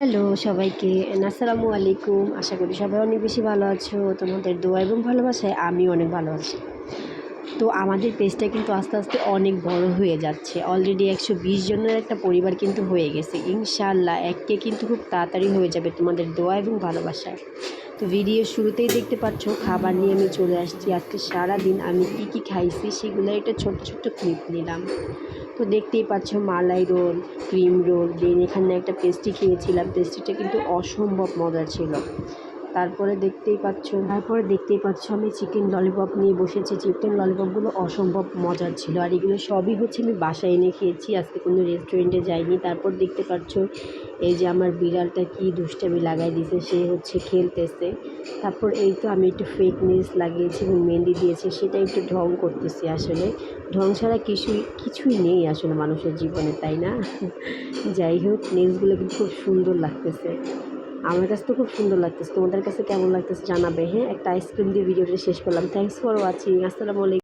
Hello সবাইকে আসসালামু আলাইকুম। আশা করি সবাই অনেক বেশি ভালো আছো। তোমাদের দোয়া এবং ভালোবাসায় আমিও অনেক ভালো আছি। তো আমাদের পেজটা কিন্তু আস্তে আস্তে অনেক বড় হয়ে যাচ্ছে। অলরেডি 120 জনের একটা পরিবার কিন্তু হয়ে গেছে। ইনশাআল্লাহ 1K কিন্তু খুব তাড়াতাড়ি হয়ে যাবে তোমাদের দোয়া এবং ভালোবাসায়। তো ভিডিওর শুরুতেই দেখতে পাচ্ছ খাবার নিয়ে আমি চলে আসছি। আজকে সারাদিন আমি কী খাইছি সেগুলো একটা ছোট্ট ক্লিপ নিলাম। তো দেখতেই পাচ্ছ মালাই রোল, ক্রিম রোল, দেন এখানে একটা পেস্ট্রি খেয়েছিলাম। পেস্ট্রিটা কিন্তু অসম্ভব মজার ছিল। তারপরে দেখতেই পাচ্ছ আমি চিকেন ললিপপ নিয়ে বসেছি। চিকেন ললিপপগুলো অসম্ভব মজার ছিল। আর এগুলো সবই হচ্ছে আমি বাসায় এনে খেয়েছি, আজকে কোনো রেস্টুরেন্টে যাইনি। তারপর দেখতে পাচ্ছ এই যে আমার বিড়ালটা কি দুষ্টামি লাগাই দিয়েছে, সে হচ্ছে খেলতেছে। তারপর এই তো আমি একটু ফেক নেলস লাগিয়েছি এবং মেহেন্দি দিয়েছি, সেটা একটু ঢং করতেছি। আসলে ঢং ছাড়া কিছুই নেই আসলে মানুষের জীবনে, তাই না? যাই হোক, নেলসগুলো কিন্তু খুব সুন্দর লাগতেছে। আমার কাছে তো খুব সুন্দর লাগতেছে। তোমাদের কাছে কেমন লাগতেছে জানাবে। হ্যাঁ, একটা আইসক্রিম দিয়ে ভিডিওটা শেষ করলাম। Thanks for watching. আসসালামু আলাইকুম।